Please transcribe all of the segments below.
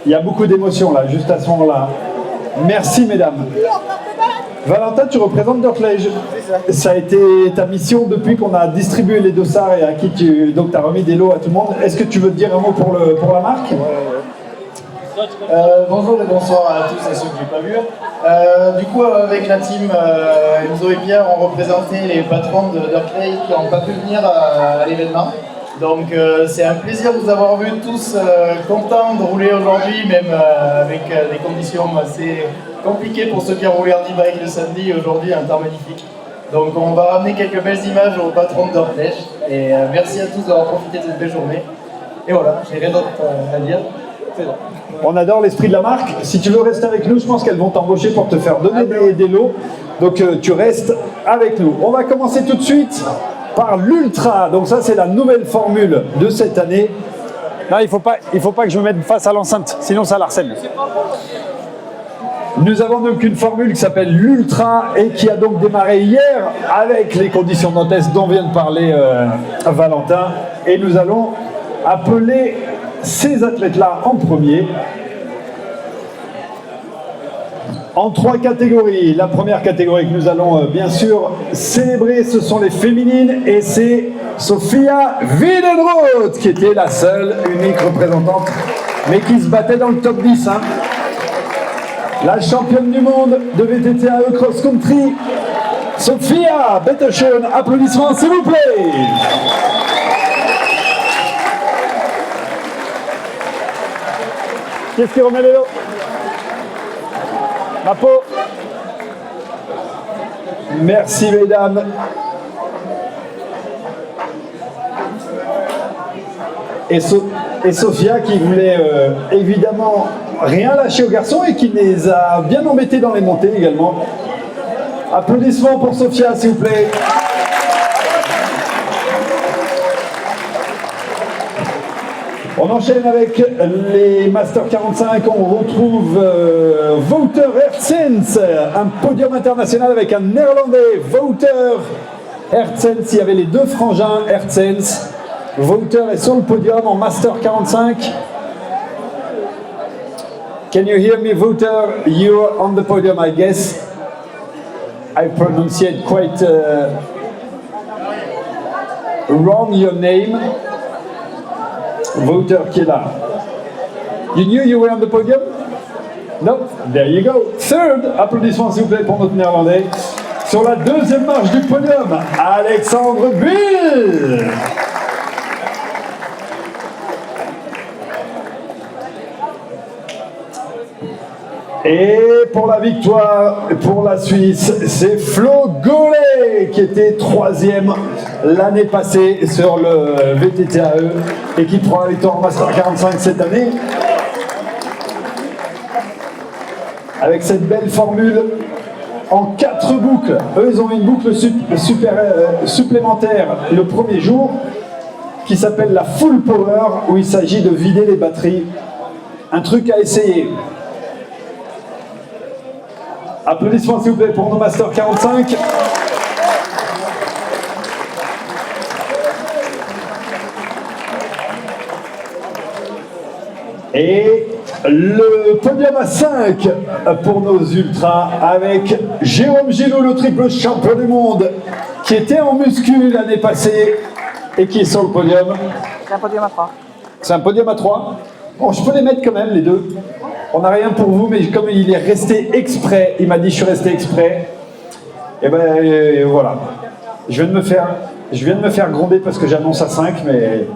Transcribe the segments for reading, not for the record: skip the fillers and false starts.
Il y a beaucoup d'émotions là, juste à ce moment-là. Merci mesdames. Valentin, tu représentes Dortleige. Ça a été ta mission depuis qu'on a distribué les dossards et à qui tu as remis des lots à tout le monde. Est-ce que tu veux te dire un mot pour la marque? Bonjour et bonsoir à tous et ceux que je n'ai pas vus. Du coup, avec la team Enzo et Pierre, on représentait les patrons de Dortleige qui n'ont pas pu venir à l'événement. Donc c'est un plaisir de vous avoir vus tous contents de rouler aujourd'hui, même avec des conditions assez compliquées pour ceux qui ont roulé en e-bike le samedi. Aujourd'hui, un temps magnifique. Donc on va ramener quelques belles images aux patrons de Dortleige. Et merci à tous d'avoir profité de cette belle journée. Et voilà, j'ai rien d'autre à dire. C'est bon. On adore l'esprit de la marque. Si tu veux rester avec nous, je pense qu'elles vont t'embaucher pour te faire donner des lots. Donc tu restes avec nous. On va commencer tout de suite par l'Ultra. Donc ça, c'est la nouvelle formule de cette année. Non, il faut pas que je me mette face à l'enceinte, sinon ça l'arsène. Nous avons donc une formule qui s'appelle l'Ultra et qui a donc démarré hier avec les conditions dantesques dont vient de parler Valentin. Et nous allons appeler ces athlètes-là en premier. En 3 catégories. La première catégorie que nous allons bien sûr célébrer, ce sont les féminines et c'est Sofia Wiedenroth qui était la seule, unique représentante, mais qui se battait dans le top 10. Hein. La championne du monde de VTT-AE Cross Country, Sofia, bitteschön, applaudissements s'il vous plaît. Qu'est-ce qui remet les lots? Ma peau. Merci mesdames. Et Sofia qui voulait évidemment rien lâcher aux garçons et qui les a bien embêtés dans les montées également. Applaudissements pour Sofia s'il vous plaît. On enchaîne avec les Master 45, on retrouve Wouter Hertzens, un podium international avec un néerlandais, Wouter Hertzens. Il y avait les deux frangins Hertzens. Wouter est sur le podium en Master 45. Can you hear me, Wouter? You're on the podium, I guess. I pronounced quite wrong your name. Wouter qui est là. You knew you were on the podium? No? There you go. Third, applaudissements s'il vous plaît pour notre néerlandais. Sur la deuxième marche du podium, Alexandre Bull. Et pour la victoire, pour la Suisse, c'est Flo Gollet qui était 3e l'année passée sur le VTT-AE et qui prend la victoire en Master 45 cette année. Avec cette belle formule en 4 boucles. Eux, ils ont une boucle supplémentaire le premier jour qui s'appelle la Full Power où il s'agit de vider les batteries. Un truc à essayer. Applaudissements s'il vous plaît pour nos Master 45. Et le podium à 5 pour nos ultras avec Jérôme Gilou, le triple champion du monde, qui était en muscu l'année passée et qui est sur le podium. C'est un podium à 3. C'est un podium à 3. Bon, je peux les mettre quand même, les deux. On n'a rien pour vous, mais comme il est resté exprès, il m'a dit je suis resté exprès, et ben voilà. Je viens de me faire gronder parce que j'annonce à 5, mais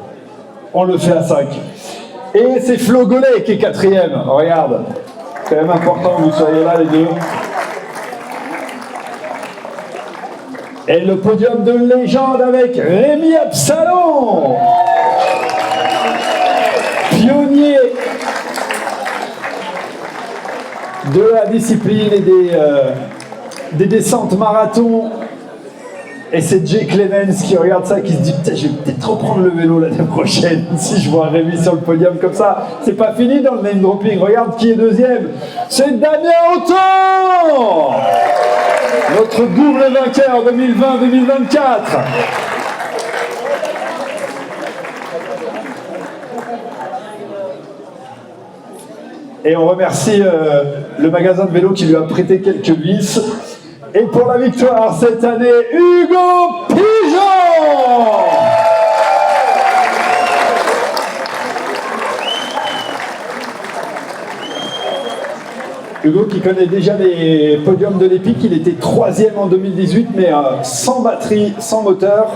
on le fait à 5. Et c'est Flo Gollet qui est 4e. Regarde, c'est quand même important que vous soyez là les deux. Et le podium de légende avec Rémi Absalon, pionnier de la discipline et des descentes marathon. Et c'est Jay Clemens qui regarde ça, qui se dit putain, je vais peut-être reprendre le vélo l'année prochaine si je vois Rémi sur le podium comme ça. C'est pas fini dans le name dropping. Regarde qui est 2e. C'est Damien Auton. notre double vainqueur 2020-2024. Et on remercie le magasin de vélo qui lui a prêté quelques vis. Et pour la victoire cette année, Hugo Pigeon! Hugo qui connaît déjà les podiums de l'Epic, il était 3e en 2018, mais sans batterie, sans moteur.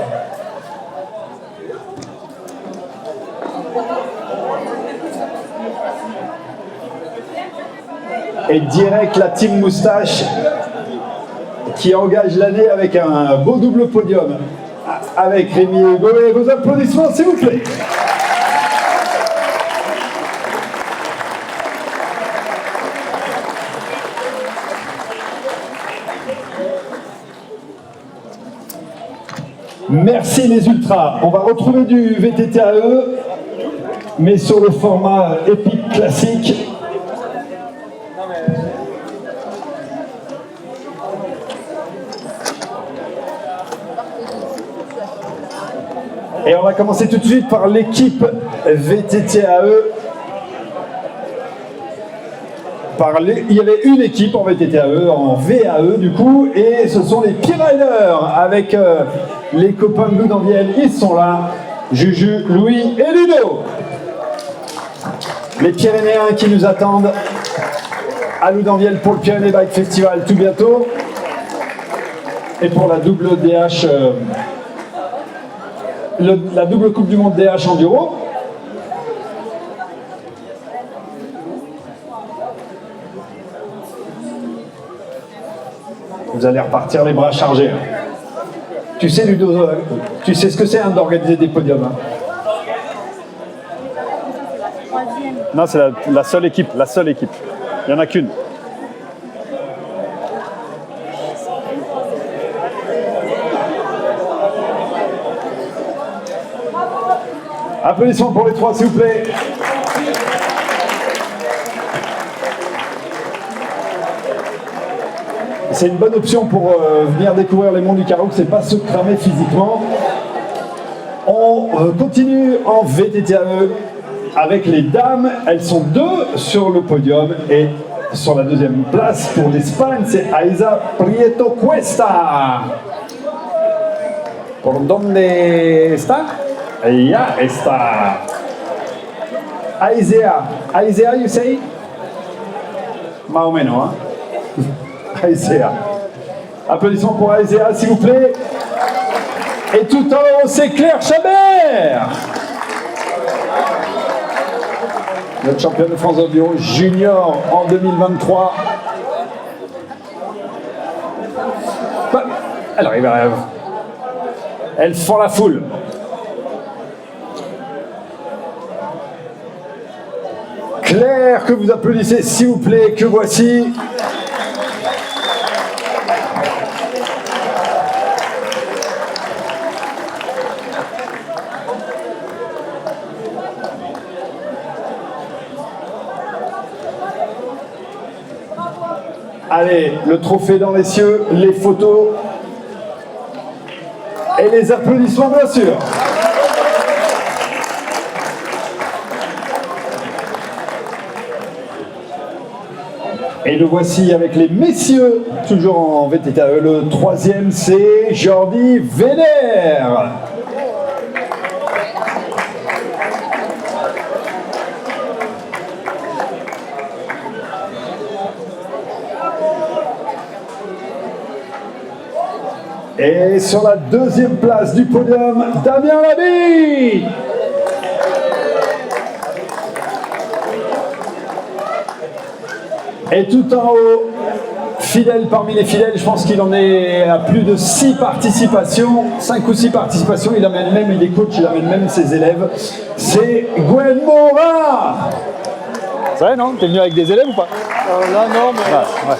Et direct la team Moustache qui engage l'année avec un beau double podium avec Rémi et Hugo. Et vos applaudissements s'il vous plaît. Merci les ultras. On va retrouver du VTTAE, mais sur le format Epic classique. Et on va commencer tout de suite par l'équipe VTTAE. Il y avait une équipe en VTTAE, en VAE du coup, et ce sont les P-Riders avec les copains de Loudanviel, ils sont là, Juju, Louis et Ludo. Les Pyrénéens qui nous attendent à Loudanviel pour le Pyrénées Bike Festival tout bientôt. Et pour la double DH, la double Coupe du Monde DH Enduro. Vous allez repartir les bras chargés. Tu sais, Ludo, tu sais ce que c'est d'organiser des podiums. Hein. Non, c'est la seule équipe, la seule équipe. Il n'y en a qu'une. Applaudissements pour les trois, s'il vous plaît. C'est une bonne option pour venir découvrir les monts du Carroux, c'est pas se cramer physiquement. On continue en VTTAE avec les dames. Elles sont deux sur le podium et sur la deuxième place pour l'Espagne, c'est Aiza Prieto Cuesta. ¿Por dónde está? Ya está. Aizea. Aizea, you say? Más o menos, hein? Aizea. Applaudissements pour Aizea, s'il vous plaît. Et tout en haut, c'est Claire Chabert. Notre championne de France de bio junior en 2023. Bah, elle arrive à rêve. Elle fend la foule. Claire, que vous applaudissez s'il vous plaît, que voici. Allez, le trophée dans les cieux, les photos et les applaudissements bien sûr. Et le voici avec les messieurs, toujours en VTTAE. Le troisième, c'est Jordi Vénère. Et sur la deuxième place du podium, Damien Labi. Et tout en haut, fidèle parmi les fidèles, je pense qu'il en est à plus de 6 participations, 5 ou 6 participations, il amène même, il est coach, il amène même ses élèves, c'est Gwen Morin. C'est vrai, non? T'es venu avec des élèves ou pas? Là, non, mais... Ouais.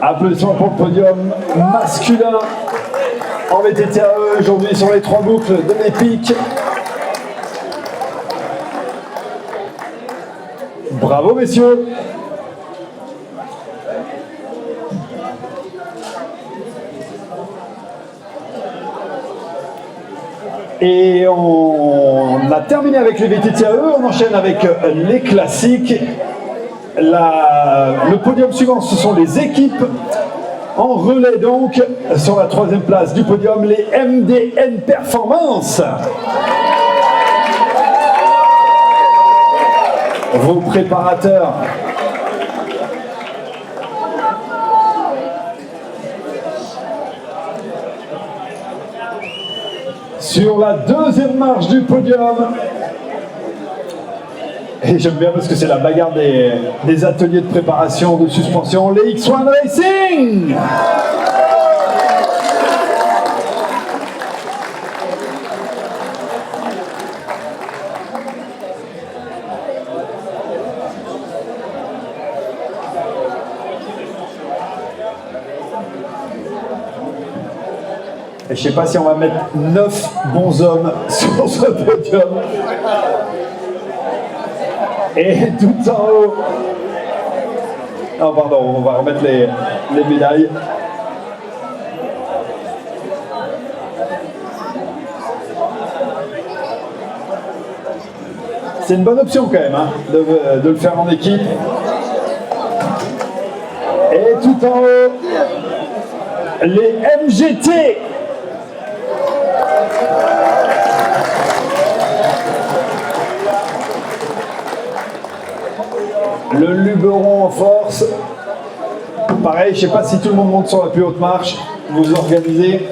Applaudissements pour le podium masculin en VTTAE aujourd'hui sur les 3 boucles de l'Epic. Bravo messieurs. Et on a terminé avec les VTTAE, on enchaîne avec les classiques. Le podium suivant, ce sont les équipes. En relais donc, sur la 3e place du podium, les MDN Performance. Vos préparateurs. Sur la 2e marche du podium, et j'aime bien parce que c'est la bagarre des ateliers de préparation de suspension, les X1 Racing. Et je sais pas si on va mettre 9 bons hommes sur ce podium. Et tout en haut. Oh pardon, on va remettre les médailles. C'est une bonne option quand même, hein, de le faire en équipe. Et tout en haut, les MGT. Le Luberon en force. Pareil, je ne sais pas si tout le monde monte sur la plus haute marche. Vous organisez.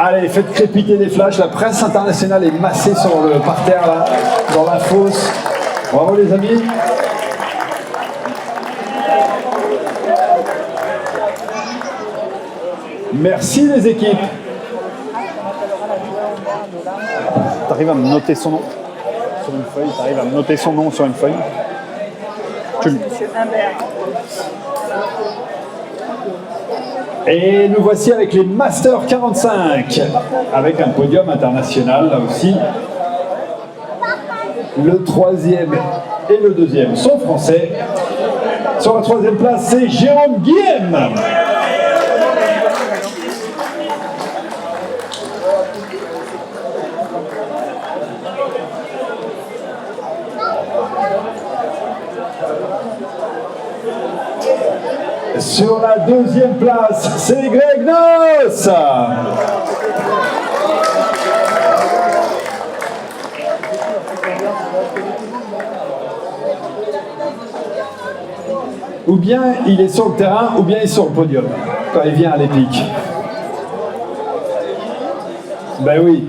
Allez, faites crépiter les flashs. La presse internationale est massée sur le parterre, là, dans la fosse. Bravo les amis. Merci les équipes. T'arrives à me noter son nom sur une feuille. T'arrives à me noter son nom sur une feuille. Monsieur Humbert. Et nous voici avec les Masters 45, avec un podium international là aussi. Le 3e et le 2e sont français. Sur la 3e place, c'est Jérôme Guillem. Sur la 2e place, c'est Greg Noss. Ou bien il est sur le terrain, ou bien il est sur le podium, quand il vient à l'Epic. Ben oui.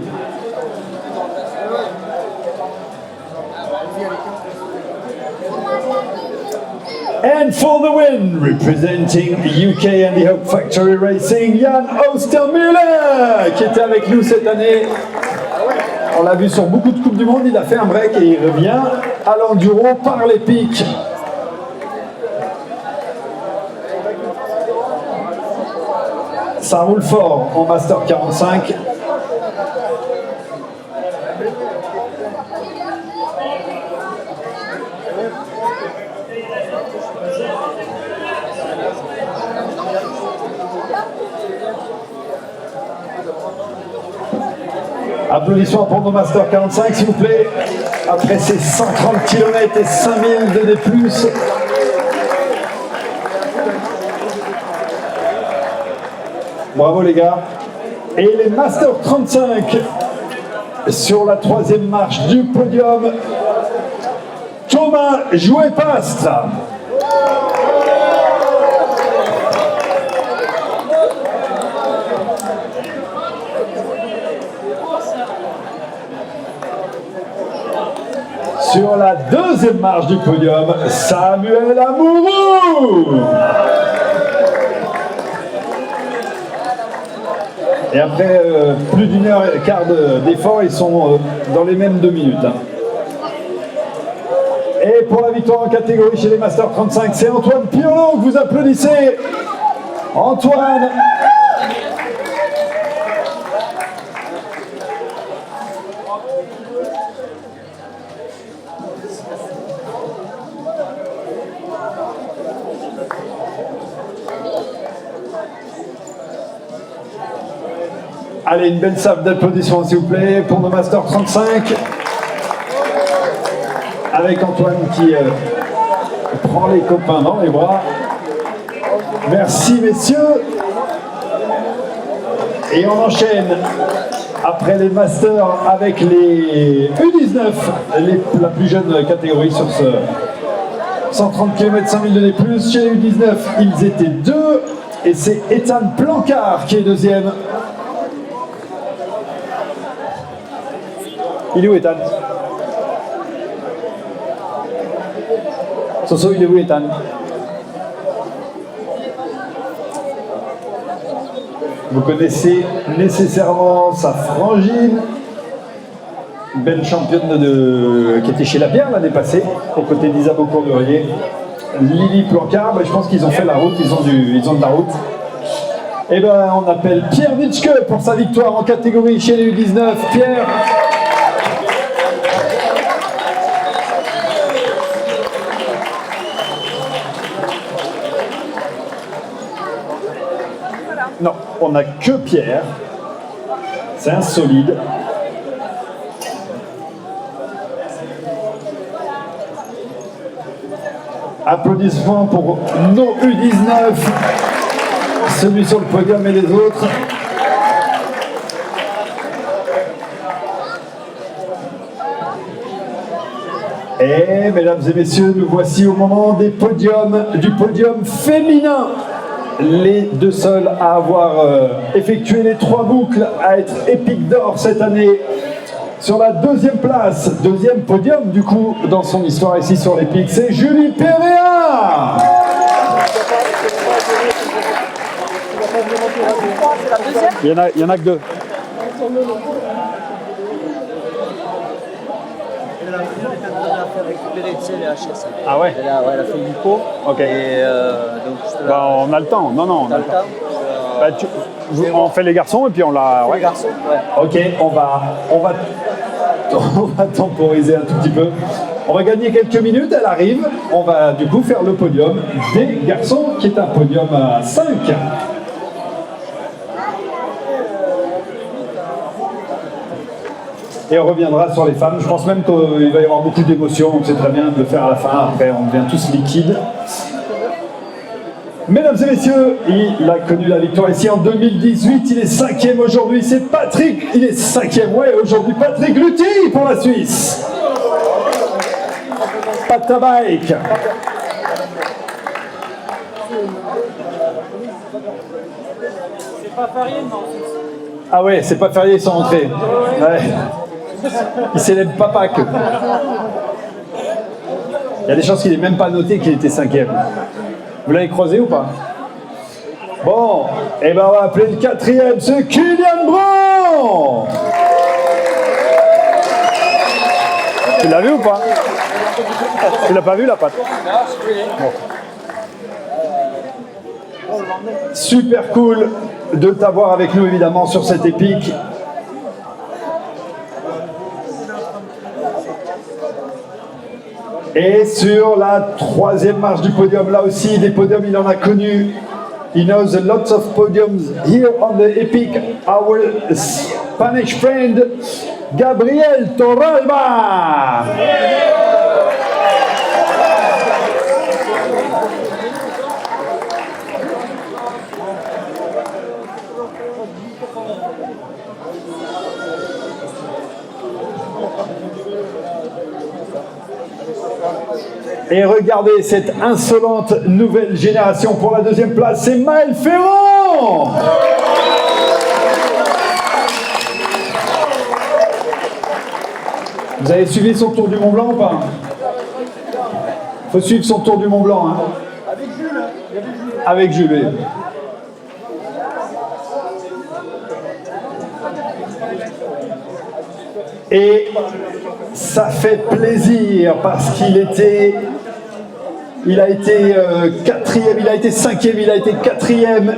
And for the win, representing UK and the Hope Factory Racing, Jan Ostermüller, qui était avec nous cette année. On l'a vu sur beaucoup de Coupes du Monde, il a fait un break et il revient à l'enduro par l'Epic. Ça roule fort en Master 45. Applaudissements pour nos Master 45, s'il vous plaît. Après ces 130 km et 5000 de D+. Bravo les gars. Et les Master 35 sur la 3e marche du podium. Thomas Jouet-Pastre. Sur la deuxième marche du podium, Samuel Amourou. Et après plus d'une heure et quart d'effort, ils sont dans les mêmes 2 minutes. Et pour la victoire en catégorie chez les Masters 35, c'est Antoine Piolo que vous applaudissez. Antoine. Allez, une belle salve d'applaudissements s'il vous plaît pour nos Masters 35. Avec Antoine qui prend les copains dans les bras. Merci messieurs. Et on enchaîne après les Masters avec les U19, la plus jeune catégorie sur ce 130 km 5000 de plus. Chez les U19, ils étaient 2 et c'est Ethan Plancard qui est deuxième. Il est où Ethan? Soso, il est où Ethan? Vous connaissez nécessairement sa frangine, belle championne qui était chez La Bière l'année passée, aux côtés d'Isabeau Courdurier. Lily Plancard, je pense qu'ils ont fait la route, ils ont de la route. Et ben on appelle Pierre Nitschke pour sa victoire en catégorie chez les U19. Pierre. Non, on n'a que Pierre. C'est un solide. Applaudissements pour nos U19. Celui sur le podium et les autres. Et mesdames et messieurs, nous voici au moment du podium féminin. Les 2 seuls à avoir effectué les 3 boucles, à être épique d'or cette année. Sur la 2e place, 2e podium du coup dans son histoire ici sur l'épique, c'est Julie Péréa. Il y en a que 2. Elle a fait récupérer les HS. Ah ouais? Elle a fait une peau. Ok. Et donc je te Bah, on a le temps. Non, on a le temps. Bah, on fait les garçons et puis on la. Les garçons, ouais. Ok, on va temporiser un tout petit peu. On va gagner quelques minutes, elle arrive. On va du coup faire le podium des garçons, qui est un podium à 5. Et on reviendra sur les femmes. Je pense même qu'il va y avoir beaucoup d'émotions, donc c'est très bien de le faire à la fin. Après, on devient tous liquides. Mesdames et messieurs, il a connu la victoire ici en 2018. Il est 5e aujourd'hui. C'est Patrick. Il est 5e, ouais, aujourd'hui. Patrick Lutti pour la Suisse. Patabike. C'est pas férié, non? Ah ouais, c'est pas férié, ils sont rentrés. Ouais. Il célèbre pas Pâques. Il y a des chances qu'il n'ait même pas noté qu'il était 5e. Vous l'avez croisé ou pas? Bon, et ben on va appeler le 4e, c'est Kylian Brand. Tu l'as vu ou pas? Tu l'as pas vu la patte? Bon. Super cool de t'avoir avec nous évidemment sur cette épique. Et sur la 3e marche du podium, là aussi, des podiums, il en a connu. He knows a lot of podiums here on the epic. Our Spanish friend, Gabriel Torralba. Et regardez cette insolente nouvelle génération pour la 2e place, c'est Maël Ferrand. Vous avez suivi son tour du Mont Blanc ou pas? Faut suivre son tour du Mont Blanc. Hein. Avec Jules. Oui. Et ça fait plaisir parce qu'il était... Il a été quatrième, il a été cinquième, il a été quatrième.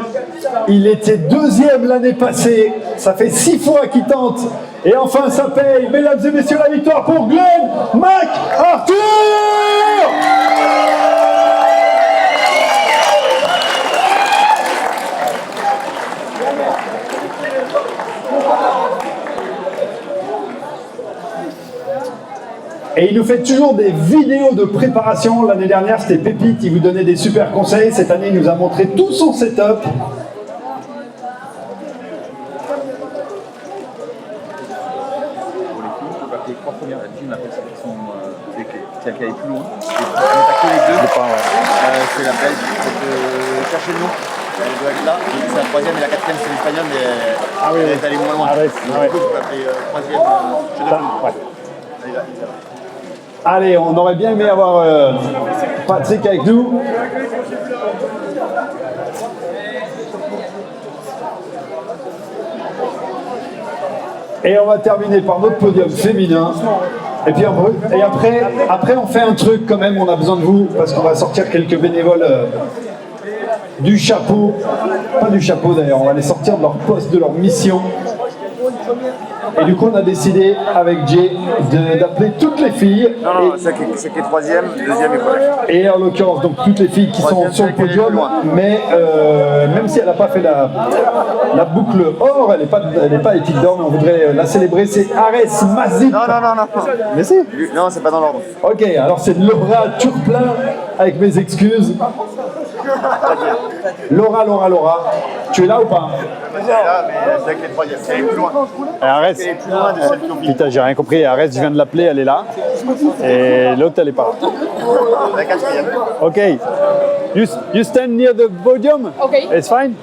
Il était deuxième l'année passée. Ça fait 6 fois qu'il tente. Et enfin, ça paye. Mesdames et messieurs, la victoire pour Glenn MacArthur! Et il nous fait toujours des vidéos de préparation. L'année dernière, c'était Pépite, il vous donnait des super conseils. Cette année, il nous a montré tout son setup. Les 3 premières, la team après celles qui sont celles qui allaient plus loin. On attaqué les deux. C'est la belge. Cherchez le nom. Elle doit être là. C'est la troisième et la quatrième, c'est l'espagnol, mais elle est allée moins loin. Ah ouais, Du coup, je peux appeler troisième. Je donne le nom. Ouais. Elle est là. Allez, on aurait bien aimé avoir Patrick avec nous. Et on va terminer par notre podium féminin. Et puis après, on fait un truc quand même, on a besoin de vous, parce qu'on va sortir quelques bénévoles du chapeau. Pas du chapeau d'ailleurs, on va les sortir de leur poste, de leur mission. Et du coup, on a décidé avec Jay d'appeler toutes les filles. Non, c'est qui est troisième, deuxième et collège. Et en l'occurrence, donc toutes les filles qui sont sur le podium, mais même si elle n'a pas fait la boucle or, elle n'est pas épique d'or, mais on voudrait la célébrer. C'est Ares Mazip. Non. Mais si. Non, c'est pas dans l'ordre. Ok, alors c'est Laura Turpin, avec mes excuses. Laura, tu es là ou pas? Elle est là, mais c'est avec les troisièmes. Elle est plus loin. Et Arès, Elle est plus loin de celle qui ont fini. putain, j'ai rien compris. Arès, je viens de l'appeler, elle est là. Et l'autre, elle est pas là. La quatrième. Ok. You stand near the podium? Okay. It's fine?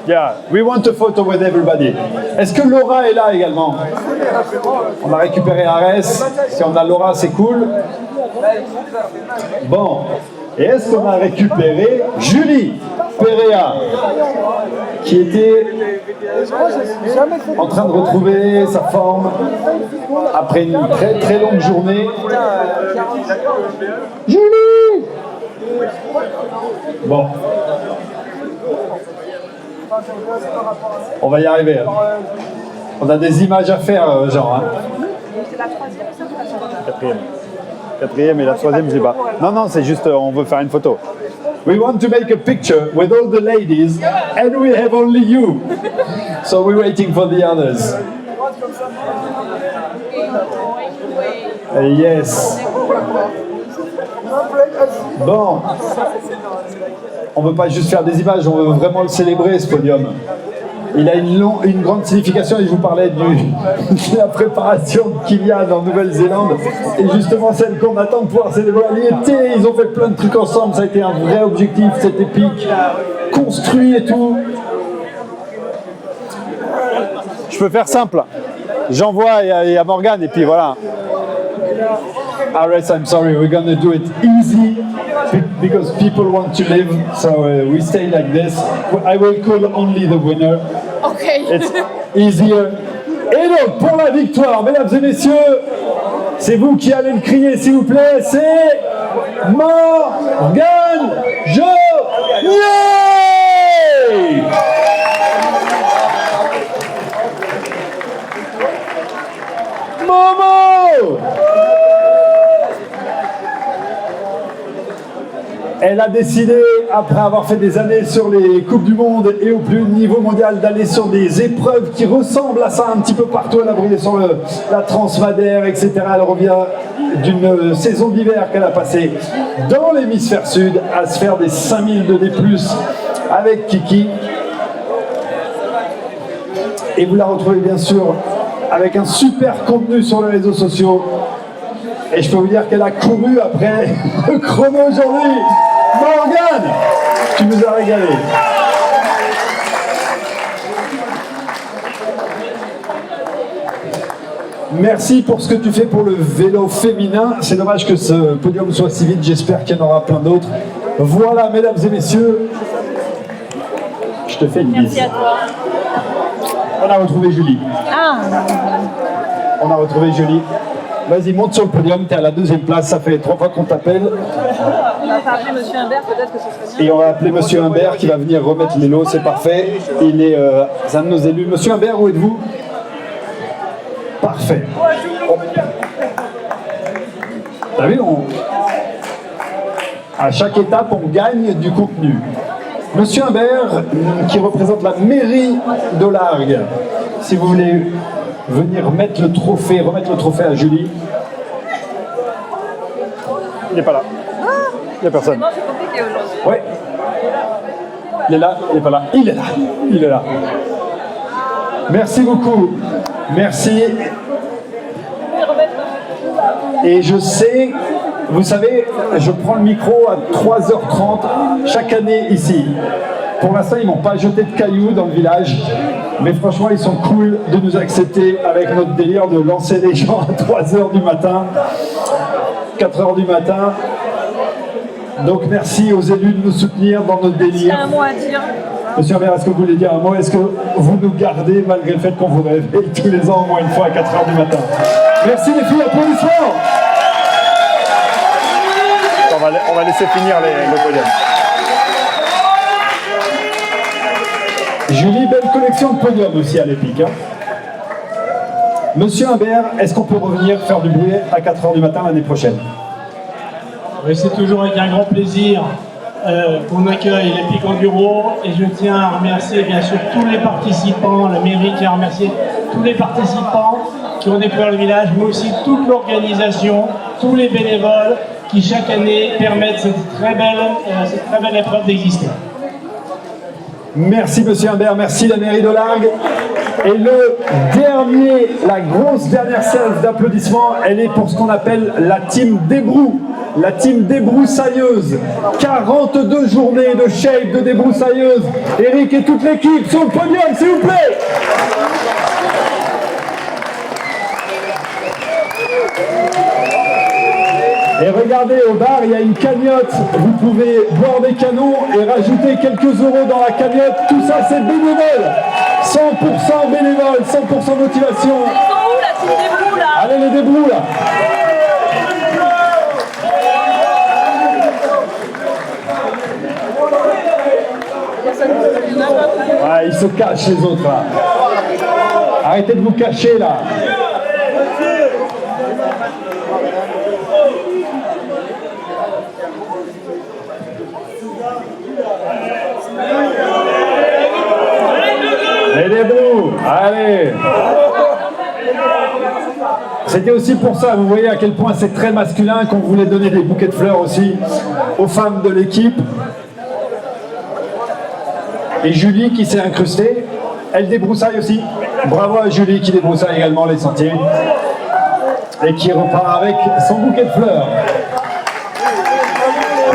Yeah, we want a photo with everybody. Est-ce que Laura est là également? On a récupéré Arès. Si on a Laura, c'est cool. Bon. Et est-ce qu'on a récupéré Julie Perea, qui était en train de retrouver sa forme après une très très longue journée? Julie! Bon. On va y arriver. Hein. On a des images à faire, genre. Hein. Quatrième et la troisième, je l'ai pas. Non, c'est juste, on veut faire une photo. We want to make a picture with all the ladies, and we have only you. So we're waiting for the others. Yes. Bon. On veut pas juste faire des images, on veut vraiment le célébrer, ce podium. Il a une grande signification, et je vous parlais de la préparation de Kylian en Nouvelle-Zélande, et justement celle qu'on attend de pouvoir célébrer à l'IET. Ils ont fait plein de trucs ensemble, ça a été un vrai objectif, cette épique, construit et tout. Je peux faire simple. J'envoie à Morgane et puis voilà. Ares, I'm sorry, we're gonna do it easy because people want to live, so we stay like this. I will call only the winner. Okay. It's easier. Et donc, pour la victoire, mesdames et messieurs, c'est vous qui allez le crier, s'il vous plaît, c'est Morgane Joly! Momo! Elle a décidé, après avoir fait des années sur les Coupes du Monde et au plus haut niveau mondial, d'aller sur des épreuves qui ressemblent à ça un petit peu partout. Elle a brillé sur la Transmadère, etc. Elle revient d'une saison d'hiver qu'elle a passée dans l'hémisphère sud à se faire des 5000 de D+, avec Kiki. Et vous la retrouvez bien sûr avec un super contenu sur les réseaux sociaux. Et je peux vous dire qu'elle a couru après le chrono aujourd'hui. Morgane, tu nous as régalé. Merci pour ce que tu fais pour le vélo féminin. C'est dommage que ce podium soit si vite. J'espère qu'il y en aura plein d'autres. Voilà, mesdames et messieurs. Je te fais une bise. Merci à toi. On a retrouvé Julie. Ah, On a retrouvé Julie. Vas-y, monte sur le podium. Tu es à la 2e place. Ça fait 3 fois qu'on t'appelle. on va pas appeler Monsieur Imbert, peut-être que ce serait bien. Et on va appeler Monsieur Imbert qui va venir remettre les lots. C'est parfait. Il est un de nos élus. Monsieur Imbert, où êtes-vous? Parfait. T'as vu, à chaque étape, on gagne du contenu. Monsieur Imbert, qui représente la mairie de Largue, si vous voulez venir remettre le trophée à Julie. Il n'est pas là. Il n'y a personne. Non, c'est compliqué aujourd'hui. Ouais. Il est là, il n'est pas là. Il est là, il est là. Merci beaucoup. Merci. Et je sais, vous savez, je prends le micro à 3h30 chaque année ici. Pour l'instant, ils m'ont pas jeté de cailloux dans le village, mais franchement, ils sont cool de nous accepter avec notre délire de lancer les gens à 3h du matin, 4h du matin. Donc merci aux élus de nous soutenir dans notre délire. T'as un mot à dire? Monsieur Imbert, est-ce que vous voulez dire un mot? Est-ce que vous nous gardez malgré le fait qu'on vous réveille tous les ans au moins une fois à 4h du matin? Merci les filles, applaudissements. On va laisser finir le podium. Julie, belle collection de podiums aussi à l'Épique. Hein. Monsieur Imbert, est-ce qu'on peut revenir faire du bruit à 4h du matin l'année prochaine? Oui, c'est toujours avec un grand plaisir qu'on accueille l'Épique Enduro et je tiens à remercier bien sûr tous les participants, la mairie tient à remercier tous les participants qui ont découvert le village, mais aussi toute l'organisation, tous les bénévoles qui chaque année permettent cette très belle épreuve d'exister. Merci Monsieur Imbert, merci la mairie de Largue. Et la grosse dernière séance d'applaudissements, elle est pour ce qu'on appelle la team Débrou, la team débroussailleuse. 42 journées de shape de débroussailleuse. Eric et toute l'équipe sur le podium, s'il vous plaît. Et regardez, au bar, il y a une cagnotte. Vous pouvez boire des canons et rajouter quelques euros dans la cagnotte. Tout ça, c'est bénévole. 100% bénévole, 100% motivation. Ils sont où la team des Brous, là? Allez, les débrous, là. Ouais, ils se cachent, les autres, là. Arrêtez de vous cacher, là. Les débrous, allez. C'était aussi pour ça, vous voyez à quel point c'est très masculin qu'on voulait donner des bouquets de fleurs aussi aux femmes de l'équipe. Et Julie qui s'est incrustée, elle débroussaille aussi. Bravo à Julie qui débroussaille également les sentiers et qui repart avec son bouquet de fleurs.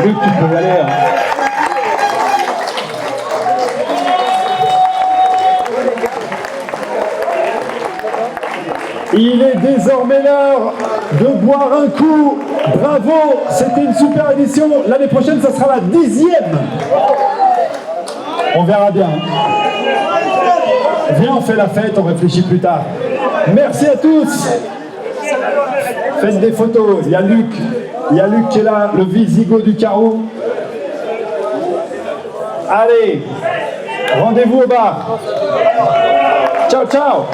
Luc, tu peux y aller. Hein. Il est désormais l'heure de boire un coup. Bravo, c'était une super édition. L'année prochaine, ça sera la 10e. On verra bien. Viens, on fait la fête, on réfléchit plus tard. Merci à tous. Faites des photos. Il y a Luc qui est là, le visigoth du carreau. Allez, rendez-vous au bar. Ciao, ciao.